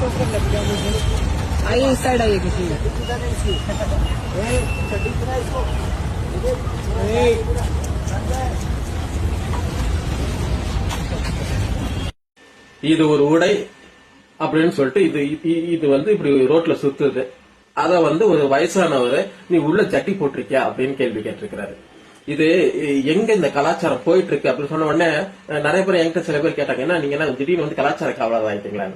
आइए इस साइड आइए किसी இது ஒரு உடை அப்படின்னு சொல்லிட்டு இது வந்து இப்படி ரோட்ல சுத்துது. அத வந்து ஒரு வயசானவர் நீ உள்ள சட்டி போட்டிருக்கியா அப்படின்னு கேள்வி கேட்டிருக்கிறாரு. இது எங்க இந்த கலாச்சாரம் போயிட்டு இருக்கு அப்படின்னு சொன்ன உடனே நிறைய பேர் என்கிட்ட சில பேர் கேட்டாங்க, என்ன நீங்க என்ன திடீர்னு வந்து கலாச்சார காவலர் ஆயிட்டீங்களா?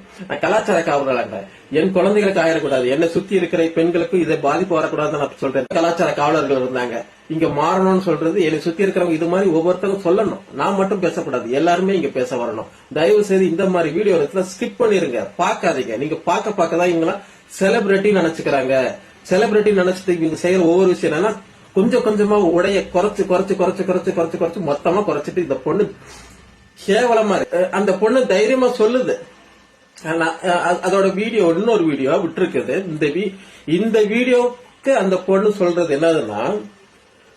கலாச்சார காவலர் என் குழந்தைகளுக்கு ஆயிடக்கூடாது, என்ன சுத்தி இருக்கிற பெண்களுக்கும் இதை பாதிப்பு வரக்கூடாதுன்னு நான் சொல்றேன். கலாச்சார காவலர்கள் இருந்தாங்க, இங்க மாறணும்னு சொல்றது என்னை சுத்தி இருக்கிறவங்க இது மாதிரி ஒவ்வொருத்தரும் சொல்லணும். நான் மட்டும் பேசக்கூடாது, எல்லாருமே இங்க பேச வரணும். தயவு செய்து இந்த மாதிரி வீடியோ இடத்துல ஸ்கிப் பண்ணிருங்க, பாக்காதீங்க. நீங்க பார்க்கதான் இவங்க செலிபிரிட்டி நினைச்சுக்கிறாங்க. செலிபிரிட்டி நினைச்சிட்டு இவங்க செய்யற ஒவ்வொரு விஷயம் என்னன்னா கொஞ்சம் கொஞ்சமா உடைய குறைச்சு மொத்தமா குறைச்சிட்டு இந்த பொண்ணு கேவலமா இருக்கு. அந்த பொண்ணு தைரியமா சொல்லுது. அதோட வீடியோ இன்னொரு வீடியோ விட்டுருக்குது. இந்த வீடியோக்கு அந்த பொண்ணு சொல்றது என்னதுன்னா,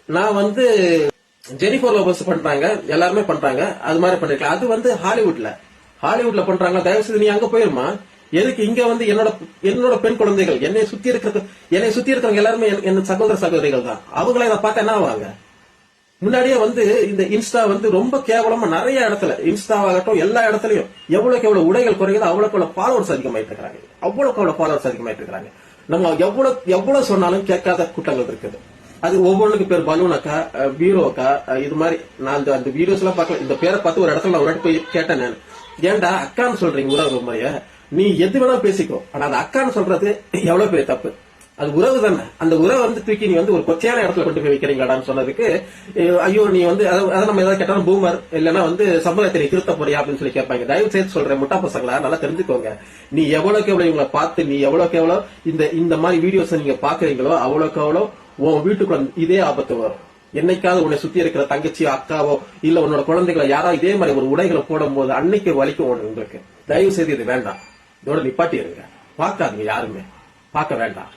நான் வந்து ஜெனிஃபர் லோபஸ் பண்றாங்க, எல்லாருமே பண்றாங்க, அது மாதிரி பண்ணிருக்கலாம். அது வந்து ஹாலிவுட்ல பண்றாங்க. தயவு செய்து நீ அங்க போயிருமா? எதுக்கு இங்க வந்து என்னோட பெண் குழந்தைகள், என்னை சுத்தி இருக்கிறவங்க எல்லாருமே என் சகோதர சகோதரிகள் தான். அவங்கள இதை பார்த்தா என்ன ஆவாங்க? முன்னாடியே வந்து இந்த இன்ஸ்டா வந்து ரொம்ப கேவலமா நிறைய இடத்துல, இன்ஸ்டாவாகட்டும் எல்லா இடத்துலயும் எவ்வளவுக்கு எவ்வளவு உடைகள் குறையுது அவ்வளவுக்கு எவ்வளவு ஃபாலோவர்ஸ் அதிகமாயிட்டு இருக்காங்க. நம்ம எவ்வளவு சொன்னாலும் கேட்காத கூட்டங்கள் இருக்குது. அது ஒவ்வொன்றுக்கு பேர் பலூனக்கா, பீரோக்கா, இது மாதிரி. நான் அந்த வீடியோஸ் எல்லாம் பார்க்கல. இந்த பேரை பார்த்து ஒரு இடத்துல ஒரு போய் கேட்டேன் நான், ஏன்டா அக்கான்னு சொல்றீங்க உறவு முறைய? நீ எது வேணா பேசிக்கோ, ஆனா அது அக்கான்னு சொல்றது எவ்வளவு பெரிய தப்பு. அது உறவு தானே. அந்த உறவை வந்து தூக்கி நீ வந்து ஒரு கொச்சையான இடத்துல கொண்டு போய் வைக்கிறீங்களான்னு சொன்னதுக்கு, ஐயோ நீ வந்து அதை நம்ம ஏதாவது கேட்டாலும் பூமர் இல்லைன்னா வந்து சமுதாயத்தை நீ திருத்த போறியா அப்படின்னு சொல்லி கேட்பாங்க. தயவு செய்து சொல்றேன், முட்டா பசங்களா நல்லா தெரிஞ்சுக்கோங்க. நீ எவ்வளவுக்கு எவ்வளவு இவங்களை பார்த்து நீ எவ்வளவுக்கு எவ்வளவு இந்த மாதிரி வீடியோஸ் நீங்க பாக்குறீங்களோ அவ்வளவுக்கு எவ்வளவு உன் வீட்டுக்குள்ள இதே ஆபத்து வரும். என்னைக்காவது உன்னை சுத்தி இருக்கிற தங்கச்சியோ அக்காவோ இல்ல உன்னோட குழந்தைகளை யாரோ இதே மாதிரி ஒரு உடைகளை போடும் போது அன்னைக்கு வலிக்கும் உங்களுக்கு. தயவு செய்து இது வேண்டாம், இதோட நிப்பாட்டி இருங்க. பார்க்காதீங்க, யாருமே பார்க்க வேண்டாம்.